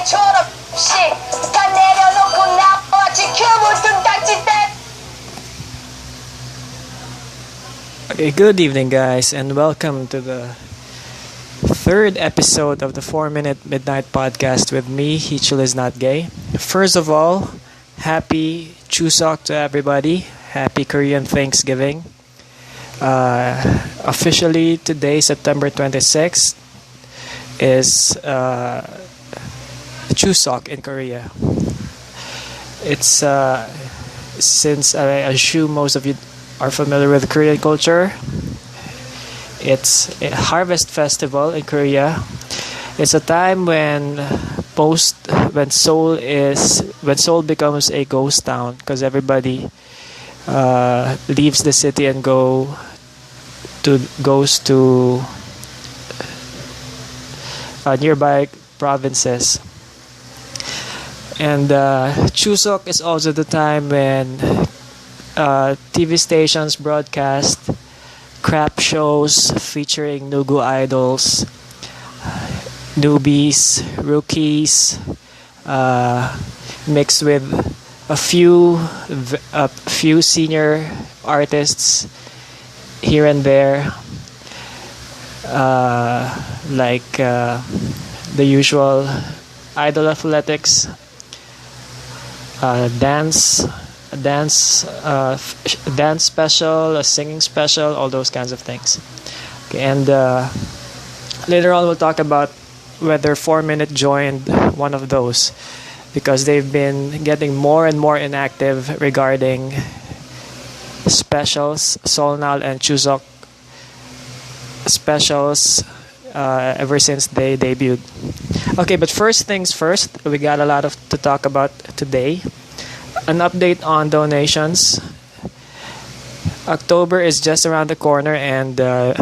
졸업식 다 내려놓고 나와 지켜보던 딱지대. Okay, good evening, guys, and welcome to the third episode of the 4-Minute Midnight Podcast with me, Hichul is not gay. First of all, happy Chuseok to everybody. Happy Korean Thanksgiving. Officially today, September 26th, is Chuseok in Korea. It's since I assume most of you are familiar with Korean culture. It's a harvest festival in Korea. It's a time when Seoul becomes a ghost town because everybody leaves the city and goes to nearby provinces. And Chuseok is also the time when TV stations broadcast crap shows featuring Nugu idols, newbies, rookies, mixed with a few senior artists here and there, like the usual idol athletics, dance special, a singing special, all those kinds of things. Okay, and later on we'll talk about whether 4Minute joined one of those, because they've been getting more and more inactive regarding specials, Solnal and Chuseok specials, ever since they debuted. Okay, but first things first, we got a lot to talk about today. An update on donations. October is just around the corner, and there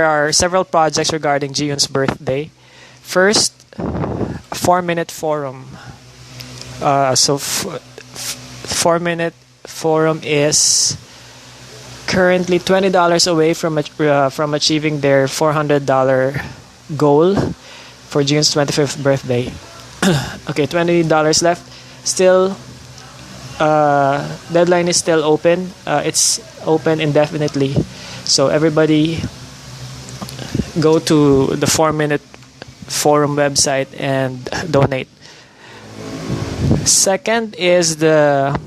are several projects regarding Jiyoon's birthday. First, 4-Minute Forum. 4-Minute Forum is currently $20 away from achieving their $400 goal for Jiyoon's 25th birthday. Okay, $20 left. Still, deadline is still open. It's open indefinitely. So everybody go to the 4-Minute Forum website and donate. Second is the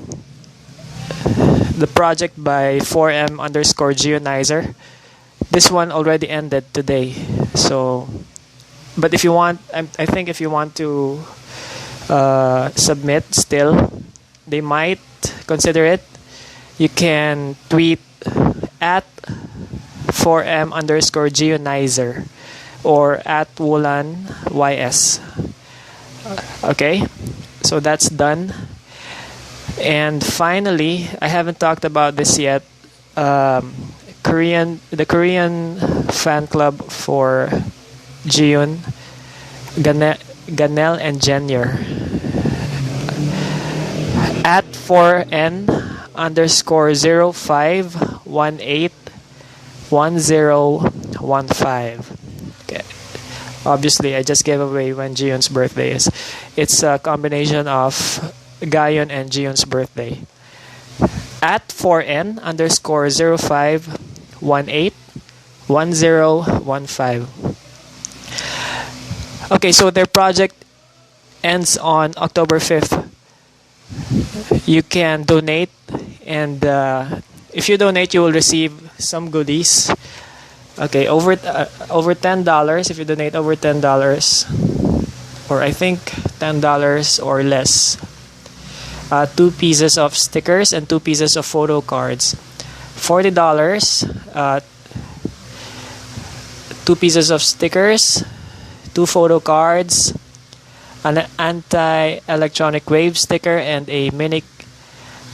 project by 4M_Jiyoonizer. This one already ended today. So, but if you want, I think if you want to submit still, they might consider it. You can tweet at 4M_Jiyoonizer or at Wulan YS. Okay, so that's done. And finally, I haven't talked about this yet. The Korean fan club for Jiyoon, Ganel and Jenier, at 4N_05181015. Okay. Obviously, I just gave away when Jiyoon's birthday is. It's a combination of Gayon and Jiyoon's birthday. At 4N_05181015. Okay, so their project ends on October 5th. You can donate, and if you donate, you will receive some goodies. Okay, over $10. If you donate over $10, or I think $10 or less, 2 pieces of stickers and 2 pieces of photo cards. $40, 2 pieces of stickers, 2 photo cards, an anti-electronic wave sticker, and a mini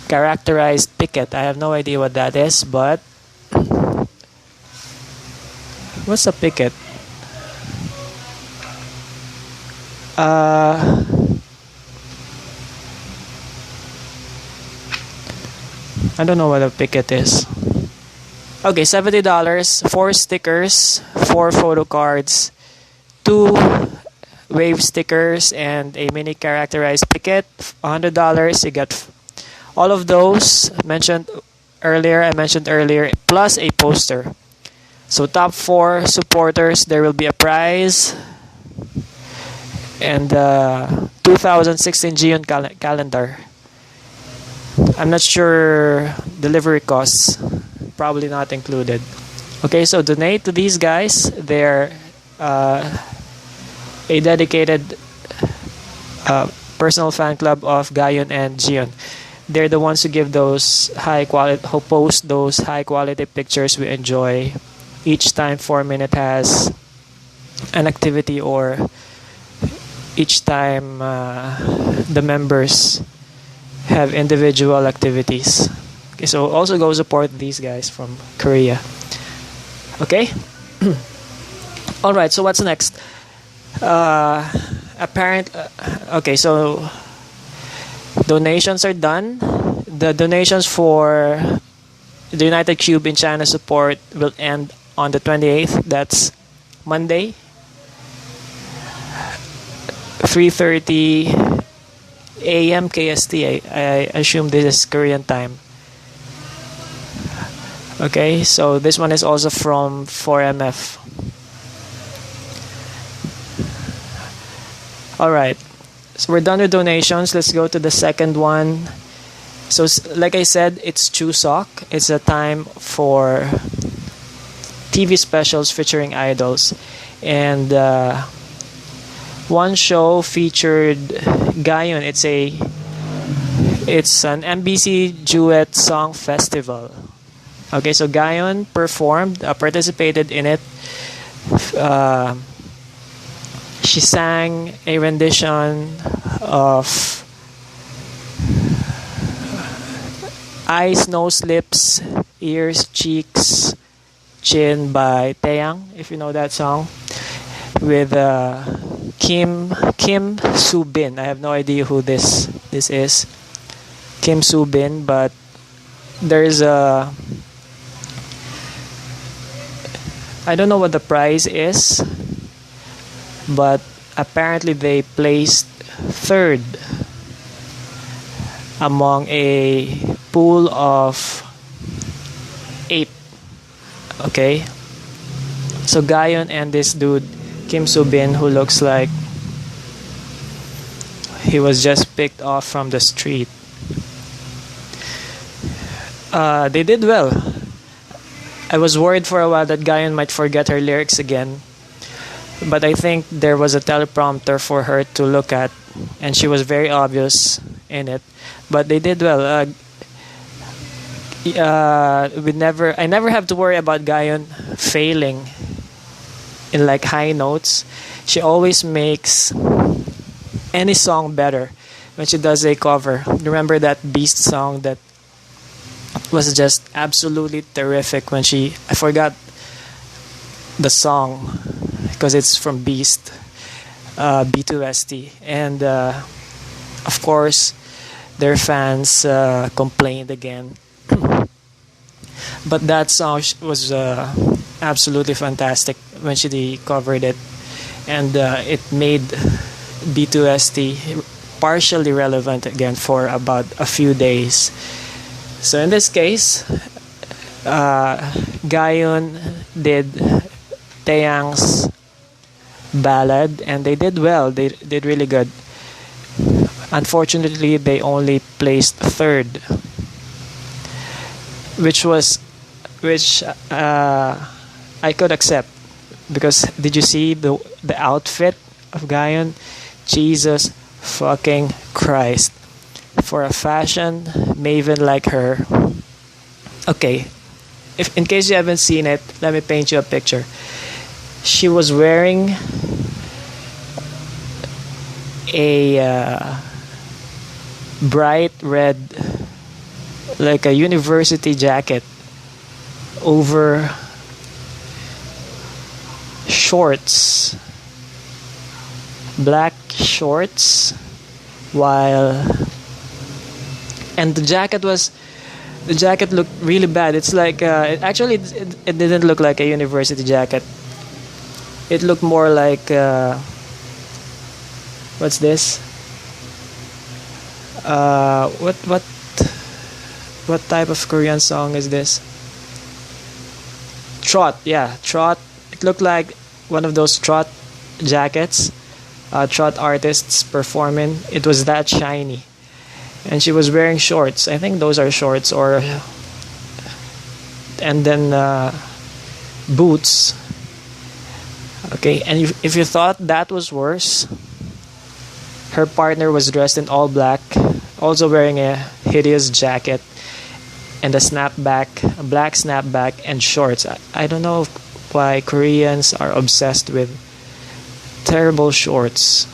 characterized picket. I have no idea what that is, but what's a picket? I don't know what a picket is. Okay, $70, 4 stickers, 4 photo cards, 2 wave stickers and a mini characterized ticket. $100. You get all of those mentioned earlier. I mentioned earlier, plus a poster. So top 4 supporters, there will be a prize and 2016 Jiyoon calendar. I'm not sure delivery costs, probably not included. Okay, so donate to these guys. They're a dedicated personal fan club of Jiyoon and Jiyoon. They're the ones who give those who post those high quality pictures we enjoy each time 4Minute has an activity, or each time the members have individual activities. Okay, so also go support these guys from Korea. Okay. All right. So what's next? Okay. So donations are done. The donations for the United Cube in China support will end on the 28th. That's Monday, 3:30 a.m. KST. I assume this is Korean time. Okay, so this one is also from 4MF. Alright, so we're done with donations. Let's go to the second one. So like I said, it's Chuseok. It's a time for TV specials featuring idols. And one show featured Jiyoon. It's an MBC duet song festival. Okay, so Jiyoon participated in it. She sang a rendition of Eyes, Nose, Lips, Ears, Cheeks, Chin by Taeyang, if you know that song, with Kim Soo-bin. I have no idea who this is. Kim Soo-bin, but there's a... I don't know what the prize is, but apparently they placed third among a pool of 8. Okay, so Jiyoon and this dude Kim Soo-bin, who looks like he was just picked off from the street, they did well. I was worried for a while that Jiyoon might forget her lyrics again, but I think there was a teleprompter for her to look at, and she was very obvious in it. But they did well. I never have to worry about Jiyoon failing in like high notes. She always makes any song better when she does a cover. Remember that Beast song that was just absolutely terrific when I forgot the song because it's from Beast, B2ST, and of course their fans complained again. But that song was absolutely fantastic when she covered it, and it made B2ST partially relevant again for about a few days. So in this case, Jiyoon did Taeyang's ballad, and they did well. They did really good. Unfortunately, they only placed third, which I could accept, because did you see the outfit of Jiyoon? Jesus fucking Christ! For a fashion maven like her. Okay, if in case you haven't seen it, let me paint you a picture. She was wearing a bright red, like a university jacket over shorts, black shorts, and the jacket looked really bad. It's like it didn't look like a university jacket. It looked more like What's this? What type of Korean song is this? Trot, yeah, trot. It looked like one of those trot jackets, trot artists performing. It was that shiny, and she was wearing shorts. I think those are shorts, or and then boots. Okay, and if you thought that was worse, her partner was dressed in all black, also wearing a hideous jacket and a black snapback and shorts. I don't know why Koreans are obsessed with terrible shorts,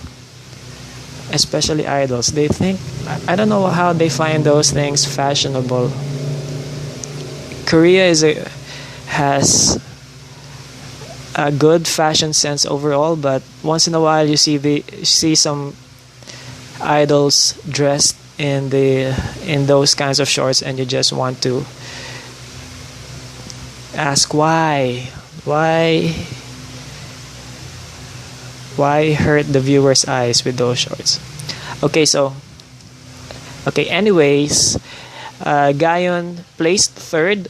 especially idols. They think, I don't know how they find those things fashionable. Korea has a good fashion sense overall, but once in a while you see some idols dressed in those kinds of shorts, and you just want to ask why hurt the viewer's eyes with those shorts. Anyways, Jiyoon placed third.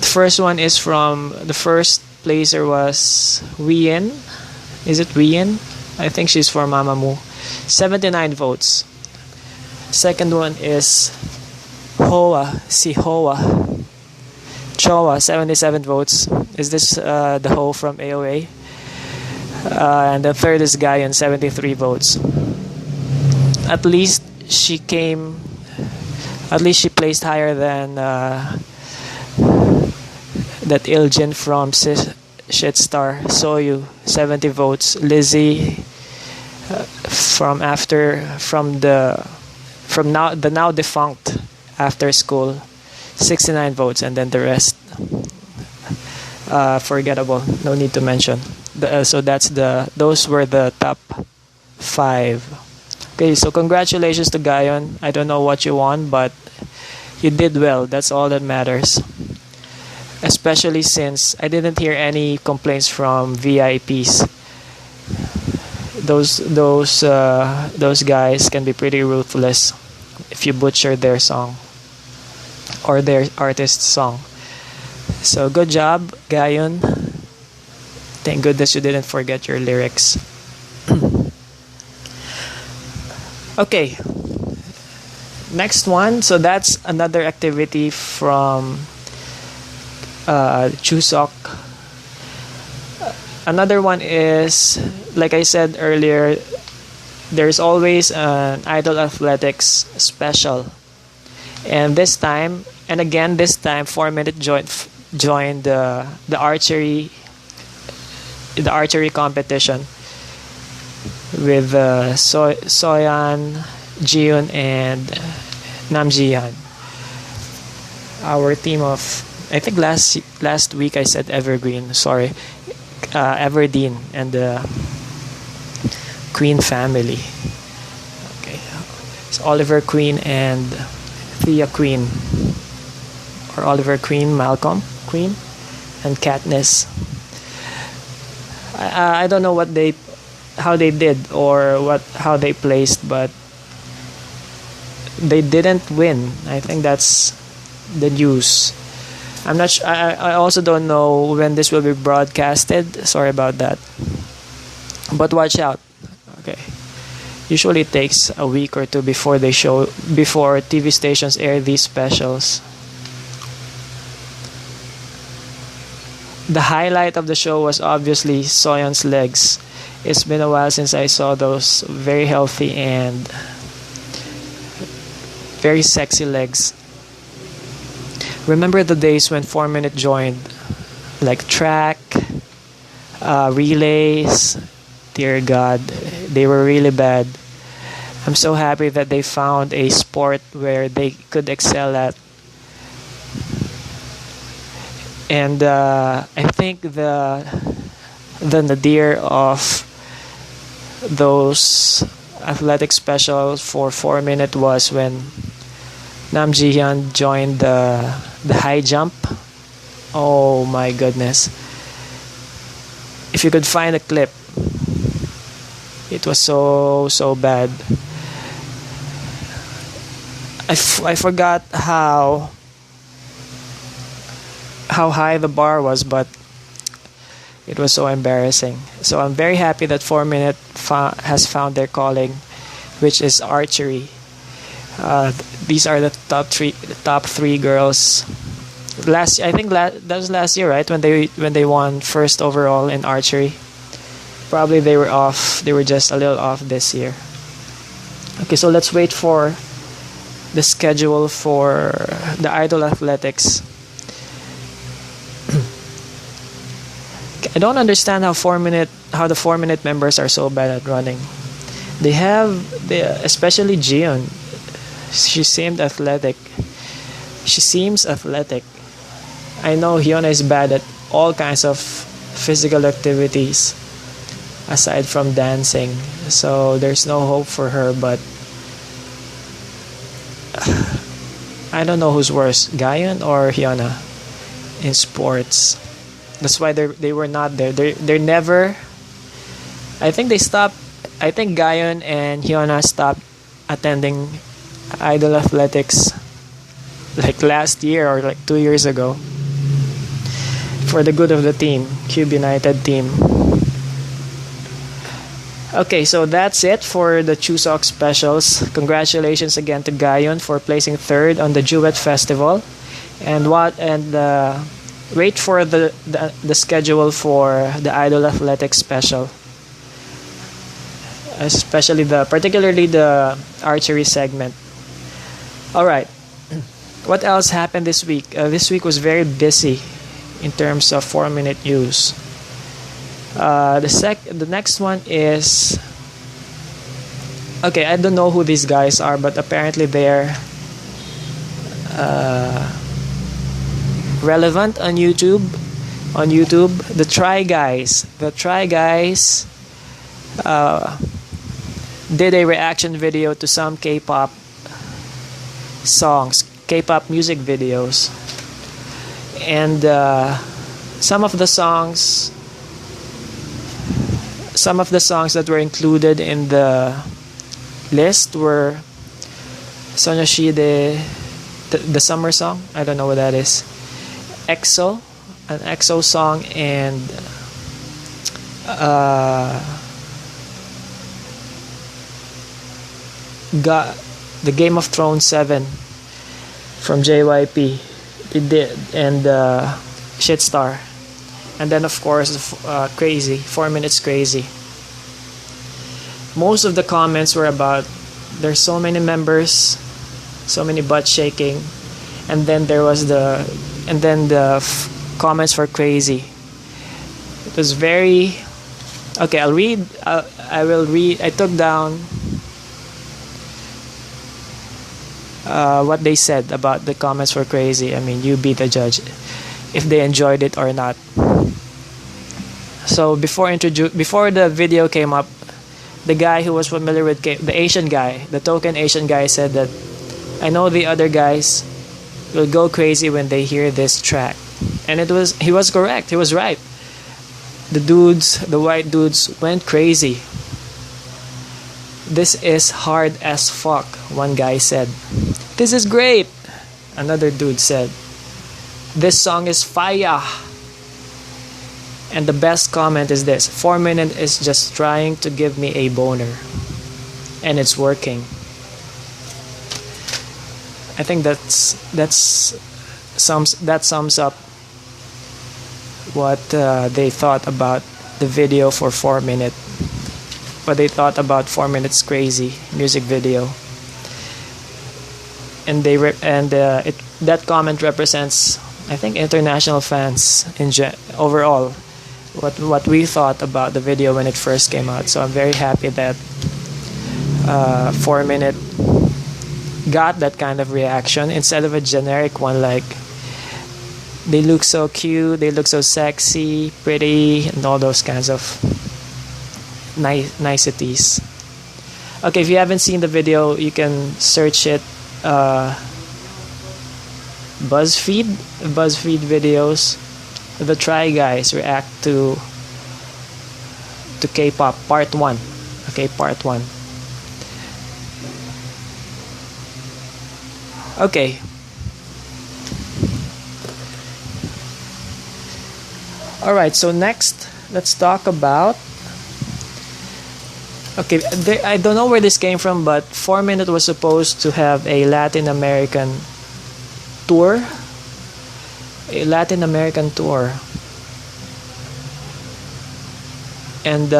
The first placer was Wheein. Is it Wheein? I think she's for Mamamoo. 79 votes. Second one is Hoa, Choa, 77 votes. Is this the Ho from AOA? And the third is Jiyoon, 73 votes. At least she placed higher than that Iljin from Shitstar, Soyu, 70 votes. Lizzie from the now defunct After School, 69 votes, and then the rest forgettable, no need to mention. So those were the top 5. Okay, so congratulations to Jiyoon. I don't know what you won, but you did well. That's all that matters. Especially since I didn't hear any complaints from VIPs. Those guys can be pretty ruthless if you butcher their song or their artist's song. So good job, Jiyoon. Thank goodness you didn't forget your lyrics. Okay, next one. So that's another activity from Chuseok. Another one is, like I said earlier, there's always an Idol Athletics special, and this time 4Minute joined the archery competition with Soyeon, Jiyoon, and Namjihan. Our team of, I think last week I said Evergreen. Sorry, Everdeen and the Queen family. Okay, it's Oliver Queen and Thea Queen, or Oliver Queen, Malcolm Queen, and Katniss. I don't know how they did or how they placed, but they didn't win. I think that's the news. I'm not sure. I also don't know when this will be broadcasted. Sorry about that. But watch out. Okay. Usually it takes a week or two before TV stations air these specials. The highlight of the show was obviously Soyeon's legs. It's been a while since I saw those very healthy and very sexy legs. Remember the days when 4Minute joined, like track, relays. Dear God, they were really bad. I'm so happy that they found a sport where they could excel at. And I think the nadir of those athletic specials for 4Minute was when Namjihan joined the high jump. Oh my goodness. If you could find a clip, It was so bad. I forgot how high the bar was, but it was so embarrassing. So I'm very happy that 4Minute has found their calling, which is archery. These are the top three girls. I think that was last year, right? When they won first overall in archery. Probably they were off. They were just a little off this year. Okay, so let's wait for the schedule for the Idol Athletics. I don't understand how the 4Minute members are so bad at running. Especially Jiyoon. She seems athletic. I know Hyuna is bad at all kinds of physical activities aside from dancing. So there's no hope for her, but I don't know who's worse, Jiyoon or Hyuna in sports. That's why they were not there. They're never. I think Jiyoon and Hyuna stopped attending Idol Athletics like last year or like 2 years ago for the good of the team, Cube United team. Okay, so that's it for the Chuseok specials. Congratulations again to Jiyoon for placing third on the Duet Festival, and wait for the schedule for the Idol Athletics special, particularly the archery segment. All right, what else happened this week? This week was very busy in terms of 4Minute news. The next one is, okay, I don't know who these guys are, but apparently they're relevant on YouTube. The Try Guys did a reaction video to some K-pop songs, K-pop music videos, and some of the songs that were included in the list were Sonoshide, the summer song. I don't know what that is. An EXO song, and the Game of Thrones 7 from JYP. It did, and Shitstar. And then of course Crazy, 4Minutes Crazy. Most of the comments were about there's so many members, so many butt shaking, and then there was the comments for Crazy. It was very okay. I will read. I took down what they said about the comments for Crazy. I mean, you be the judge if they enjoyed it or not. So before the video came up, the guy who was familiar with the Asian guy, the token Asian guy, said that I know the other guys will go crazy when they hear this track, and he was correct. He was right. The white dudes went crazy. This is hard as fuck, one guy said. This is great, another dude said. This song is fire. And the best comment is this: 4Minute is just trying to give me a boner, and it's working. I think that sums up what they thought about the video for 4Minute. What they thought about 4Minutes Crazy music video. And that comment represents, I think, international fans overall. What we thought about the video when it first came out. So I'm very happy that 4Minute got that kind of reaction instead of a generic one like they look so cute, they look so sexy, pretty, and all those kinds of niceties. Okay, if you haven't seen the video, you can search it. BuzzFeed videos. The Try Guys react to K-pop part 1. Okay, part 1. Okay. Alright, so next, let's talk about... Okay, I don't know where this came from, but 4Minute was supposed to have a Latin American tour. A Latin American tour. And,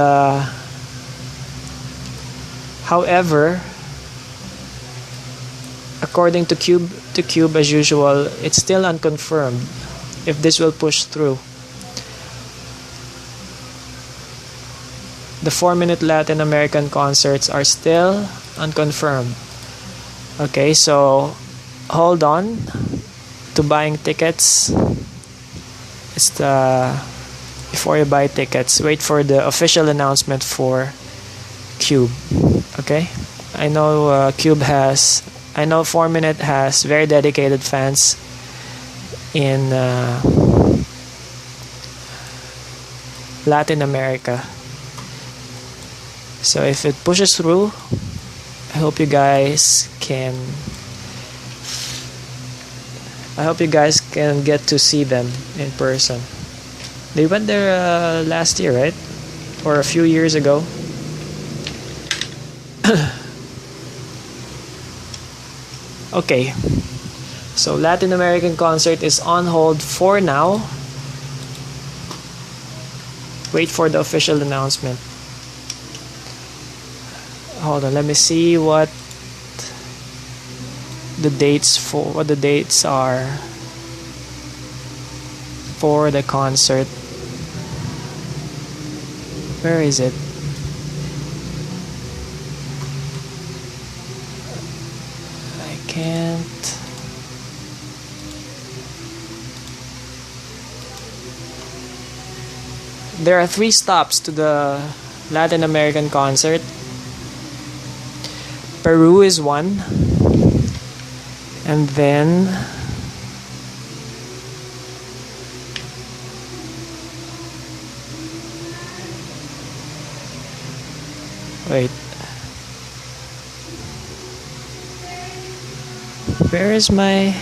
however, according to Cube as usual, it's still unconfirmed if this will push through. The 4Minute Latin American concerts are still unconfirmed. Okay, so hold on to buying tickets. It's before you buy tickets, wait for the official announcement for Cube. Okay, I know I know 4Minute has very dedicated fans in Latin America. So if it pushes through, I hope you guys can get to see them in person. They went there last year, right? Or a few years ago. Okay. So Latin American concert is on hold for now. Wait for the official announcement. Hold on, let me see what the dates are for the concert. Where is it? I can't. There are 3 stops to the Latin American concert. Peru is one, and then wait, where is my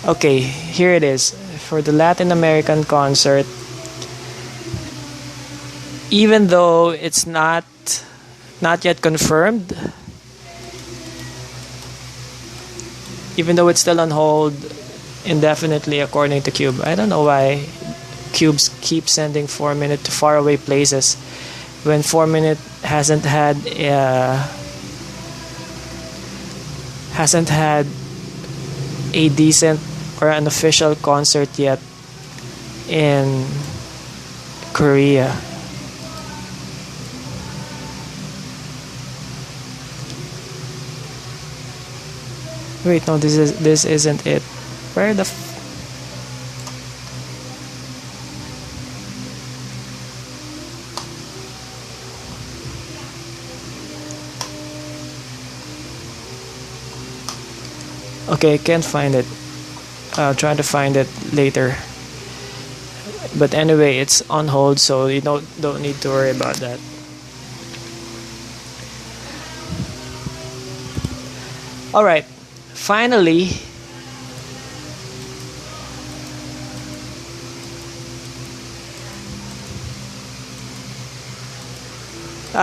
okay, here it is. For the Latin American concert, even though it's not yet confirmed, even though it's still on hold indefinitely according to Cube. I don't know why Cubes keep sending 4Minute to faraway places when 4Minute hasn't had a decent or an official concert yet in Korea. Wait, no, this isn't it. Where the okay, I can't find it. I'll try to find it later. But anyway, it's on hold, so you don't need to worry about that. Alright, finally,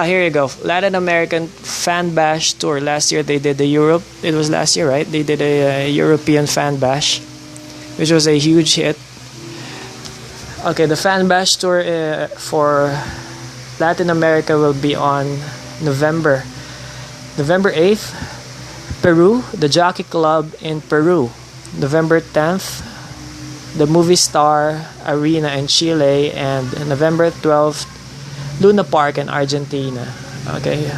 here you go. Latin American Fan Bash Tour. Last year they did the Europe. It was last year, right? They did a European Fan Bash, which was a huge hit. Okay, the Fan Bash Tour for Latin America will be on November 8th, Peru, the Jockey Club in Peru. November 10th, the Movie Star Arena in Chile, and November 12th, Luna Park in Argentina. Okay.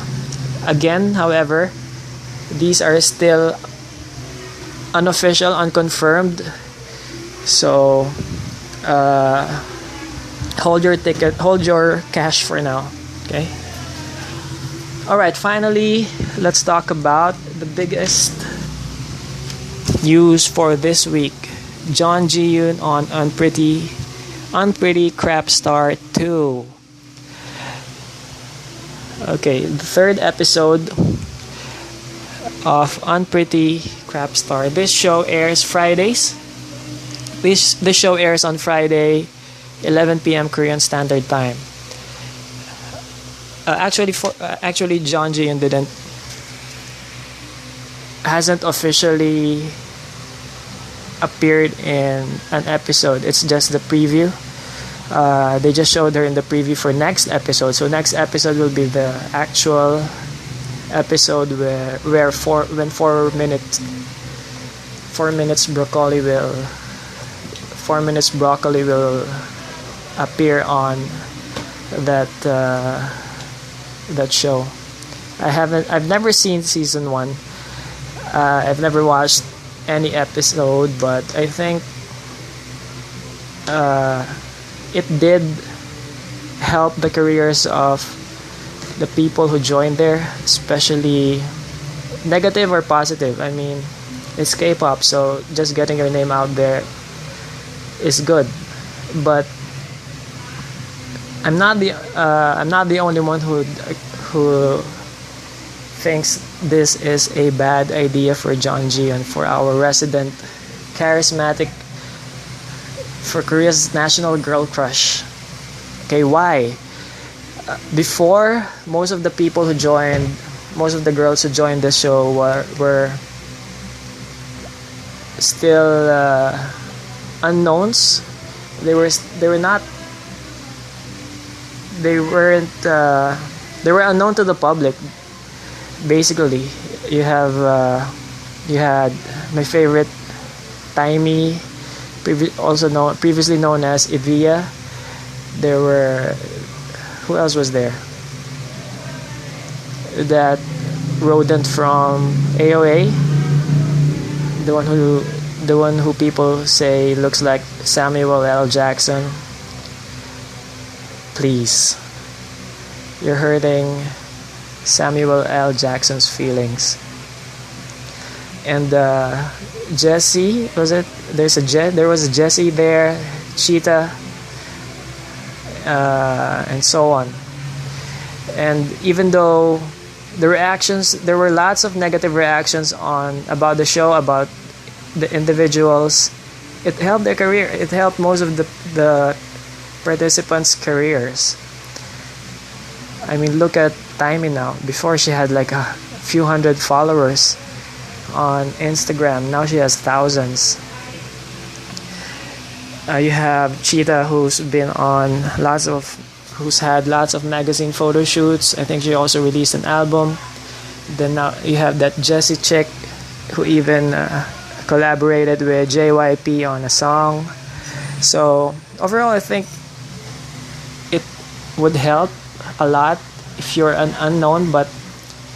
Again, however, these are still unofficial, unconfirmed. So, hold your cash for now. Okay. All right. Finally, let's talk about the biggest news for this week. John Jiyoon on Unpretty Rapstar 2. Okay, the third episode of Unpretty Rapstar. This show airs Fridays. This show airs on Friday, 11 p.m. Korean Standard Time. Actually, John Jiyoon hasn't officially appeared in an episode. It's just the preview. They just showed her in the preview for next episode. So next episode will be the actual episode when 4 minutes broccoli will appear on that show. I've never seen season 1. I've never watched any episode, but I think it did help the careers of the people who joined there, especially negative or positive. I mean, it's K-pop, so just getting your name out there is good. But I'm not the only one who thinks this is a bad idea for John Jiyoon, for our resident charismatic, for Korea's national girl crush. Okay, why? Before, most of the girls who joined the show were still unknowns. They were unknown to the public. Basically, you had my favorite Taimi, previously known as Evia. There were, who else was there? That rodent from AOA, the one who people say looks like Samuel L. Jackson. Please, you're hurting Samuel L. Jackson's feelings. And Jessie, there was a Jessie there, Cheetah, and so on. And even though there were lots of negative reactions about the show, about the individuals, it helped their career. It helped most of the participants' careers. I mean, look at Taimi now. Before, she had like a few hundred followers on Instagram. Now she has thousands. You have Cheetah, who's had lots of magazine photo shoots. I think she also released an album. Then now you have that Jessie chick, who even collaborated with JYP on a song. So overall, I think it would help a lot if you're an unknown. But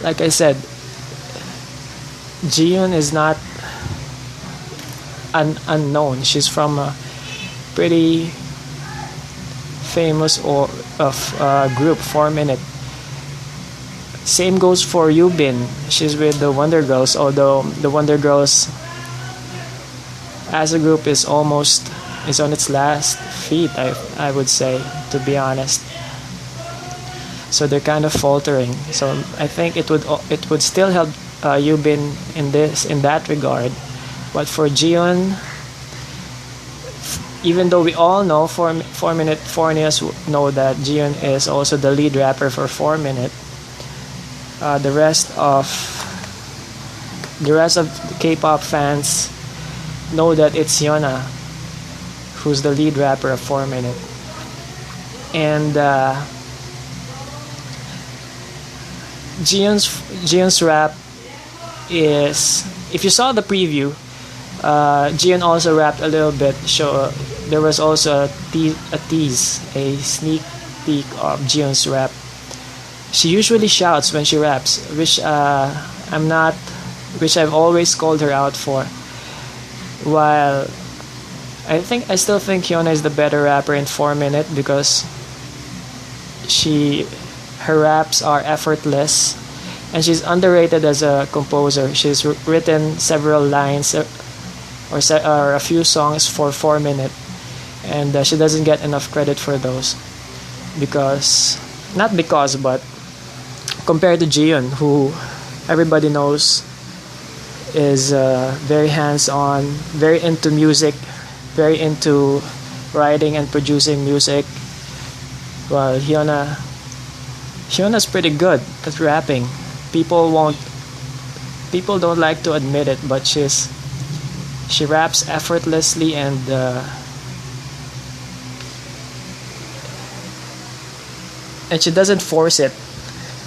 like I said, Jiyoon is not an unknown. She's from a pretty famous group, 4Minute. Same goes for Yubin. She's with the Wonder Girls, although the Wonder Girls as a group is on its last feet, I would say, to be honest. So they're kind of faltering. So I think it would still help Yubin in that regard. But for Jiyoon, even though we all know 4Minute foreigners know that Jiyoon is also the lead rapper for 4Minute, the rest of the K-pop fans know that it's Yona who's the lead rapper of 4Minute. And Jiyoon's rap is, if you saw the preview, Jiyoon also rapped a little bit. There was also a sneak peek of Jiyoon's rap. She usually shouts when she raps, which I've always called her out for. While I still think Hyuna is the better rapper in 4Minute, because her raps are effortless, and she's underrated as a composer. She's written several lines or a few songs for 4Minute, and she doesn't get enough credit for those because, not because, but compared to Jiyoon, who everybody knows is very hands-on, very into music, very into writing and producing music. Well, Hyona's pretty good at rapping. People don't like to admit it, but she raps effortlessly, and she doesn't force it.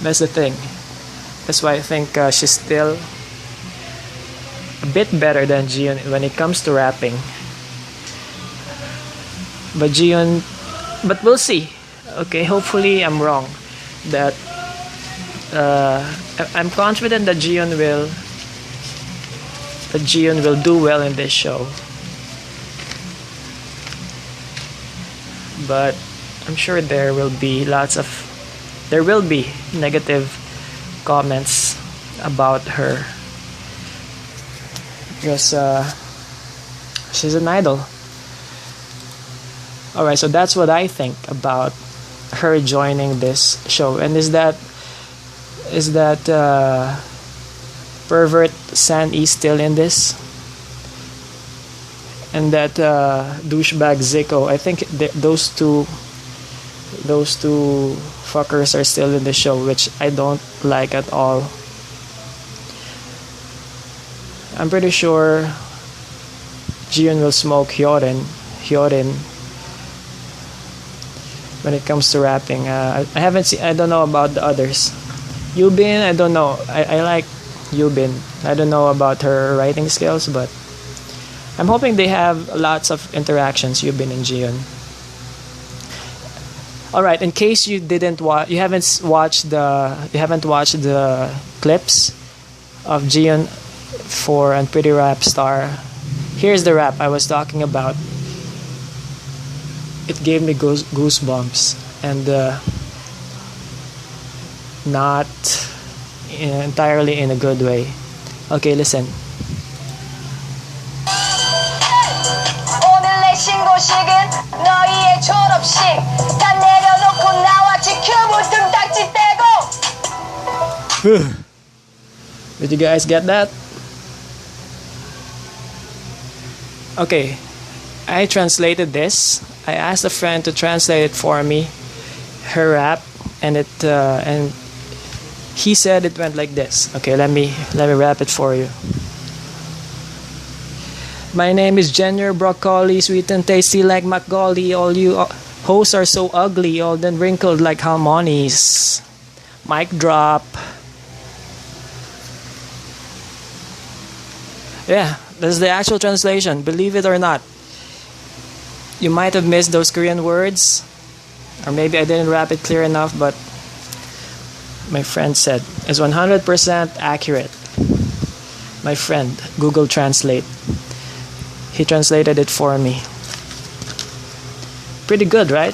That's the thing. That's why I think she's still a bit better than Jiyoon when it comes to rapping. But we'll see. Okay, hopefully I'm wrong. That I'm confident that Jiyoon will do well in this show. But I'm sure there will be negative comments about her because she's an idol. Alright, so that's what I think about her joining this show. And is that pervert San E still in this? And that douchebag Zico, I think those two fuckers are still in the show, which I don't like at all. I'm pretty sure Jiyoon will smoke Hyorin when it comes to rapping. I don't know about the others. Yubin, I don't know. I like Yubin. I don't know about her writing skills, but I'm hoping they have lots of interactions, Yubin and Jiyoon. All right, in case you haven't watched the clips of Jiyoon for Unpretty Rapstar, here's the rap I was talking about. It gave me goosebumps, and not entirely in a good way. Okay, listen. 오늘 내 신고식은 너희의 졸업식 다 내려놓고 나와 지켜볼 딱지 떼고. Did you guys get that? Okay, I translated this. I asked a friend to translate it for me, her rap, and he said it went like this. Okay, let me rap it for you. My name is Jenner Broccoli, sweet and tasty like Macaulay. All you hoes are so ugly, all then wrinkled like harmonies. Mic drop. Yeah, that's the actual translation. Believe it or not. You might have missed those Korean words, or maybe I didn't rap it clear enough, but my friend said it's 100% accurate. My friend, Google Translate. He translated it for me. Pretty good, right?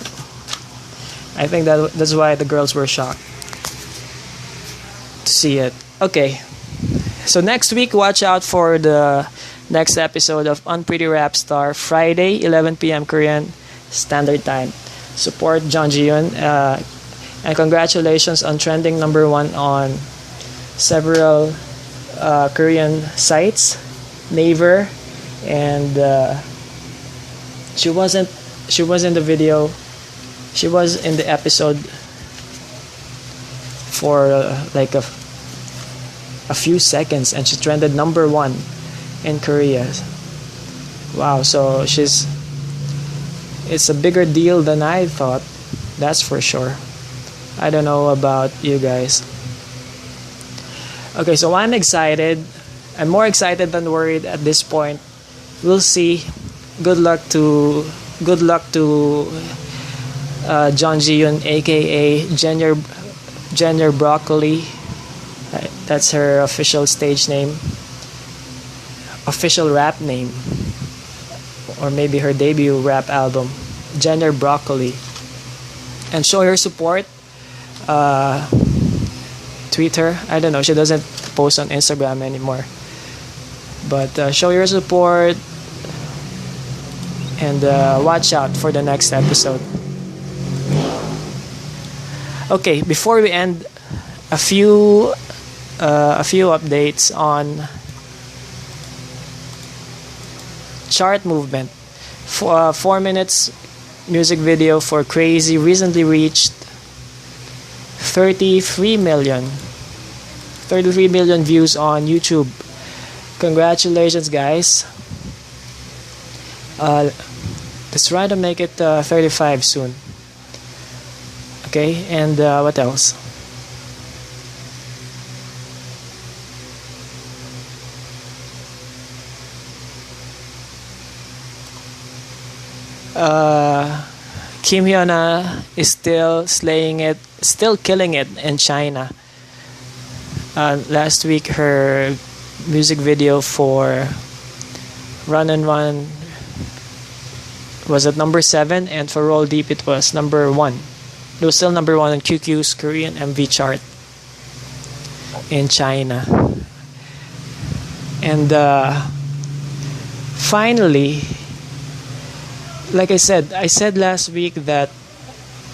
I think that's why the girls were shocked to see it. Okay, so next week, watch out for the next episode of Unpretty Rapstar, Friday, 11 p.m. Korean Standard Time. Support John Jiyoon, and congratulations on trending #1 on several Korean sites, Naver, and she was in the video. She was in the episode for like a few seconds, and she trended #1 in Korea. Wow, so it's a bigger deal than I thought, that's for sure. I don't know about you guys. Okay, so I'm excited. I'm more excited than worried at this point. We'll see. Good luck to John Jiyoon, aka Jenner Broccoli. That's her official stage name, official rap name, or maybe her debut rap album, Jenner Broccoli. And show her support. Tweet her. I don't know. She doesn't post on Instagram anymore. But show your support. and watch out for the next episode. Okay, before we end, a few updates on chart movement. 4 minutes music video for Crazy recently reached 33 million views on YouTube. Congratulations, guys. Let's try to make it 35 soon. Okay, and what else? Kim Hyuna is still killing it in China. Last week, her music video for Run and Run was at number 7, and for Roll Deep it was number 1. It was still number 1 on QQ's Korean MV chart in China. And finally, like I said last week that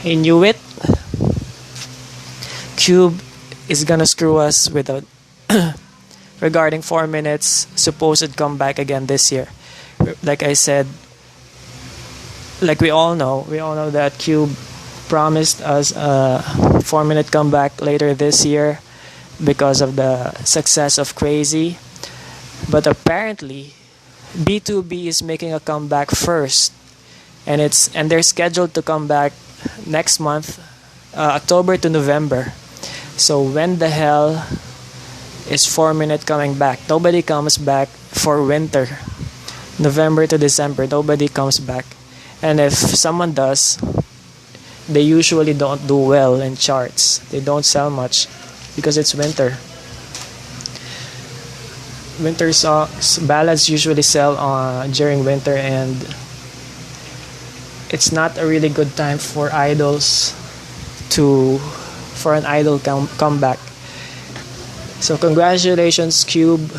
I knew it. Cube is gonna screw us with a regarding 4 minutes supposed comeback again this year. Like I said, like we all know that Cube promised us a 4-minute comeback later this year because of the success of Crazy. But apparently, B2B is making a comeback first. And they're scheduled to come back next month, October to November. So when the hell is 4-minute coming back? Nobody comes back for winter. November to December, nobody comes back. And if someone does, they usually don't do well in charts. They don't sell much because it's winter. Winter songs, ballads usually sell during winter, and it's not a really good time for an idol comeback. So congratulations, Cube,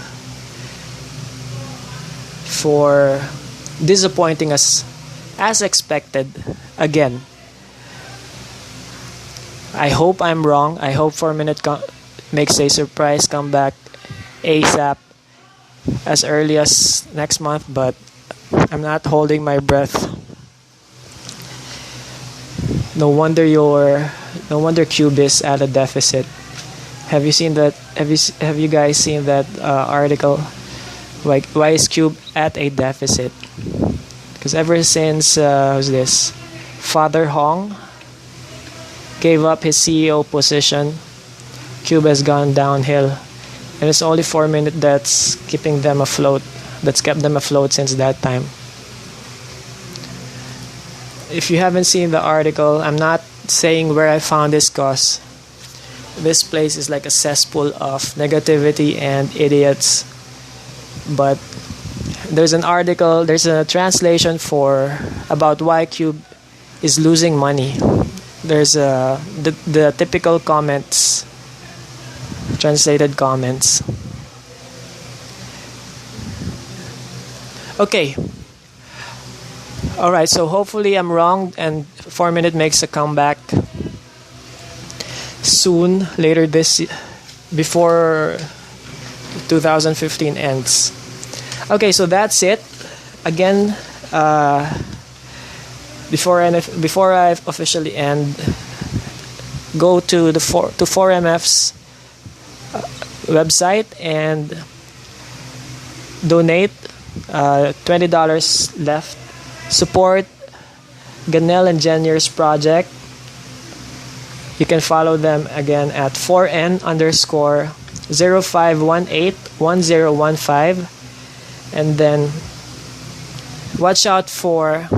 for disappointing us as expected again. I hope I'm wrong. I hope 4-minute makes a surprise comeback ASAP as early as next month, but I'm not holding my breath. No wonder Cube is at a deficit. Have you seen that? Have you guys seen that article? Like, why is Cube at a deficit? Because ever since who's this? Father Hong gave up his CEO position, Cube has gone downhill, and it's only 4-minute that's keeping them afloat. That's kept them afloat since that time. If you haven't seen the article, I'm not saying where I found this, cause this place is like a cesspool of negativity and idiots. But there's an article, there's a translation about why Cube is losing money. There's the typical comments, translated comments. Okay. Alright, so hopefully I'm wrong and 4-minute makes a comeback soon, before 2015 ends. Okay, so that's it. Again, before I officially end, go to 4MF's website and donate. $20 left. Support Ganel and Jenier's project. You can follow them again at 4N_05181015, and then watch out for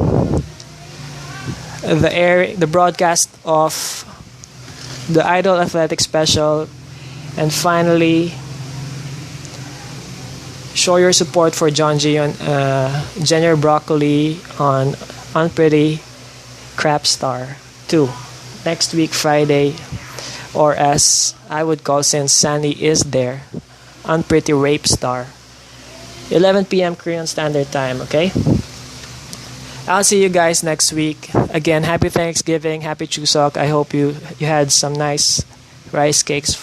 the broadcast of the Idol Athletic Special, and finally show your support for Jiyoon, Jenier Broccoli on Unpretty Rapstar 2 next week Friday, or as I would call, since Sandy is there, Unpretty Rapstar, 11 p.m. Korean Standard Time. Okay, I'll see you guys next week. Again, happy Thanksgiving, happy Chuseok. I hope you had some nice rice cakes.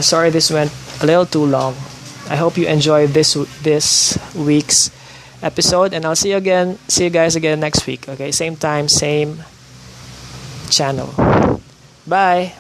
Sorry this went a little too long. I hope you enjoyed this week's episode, and I'll see you guys again next week. Okay, same time, same channel. Bye.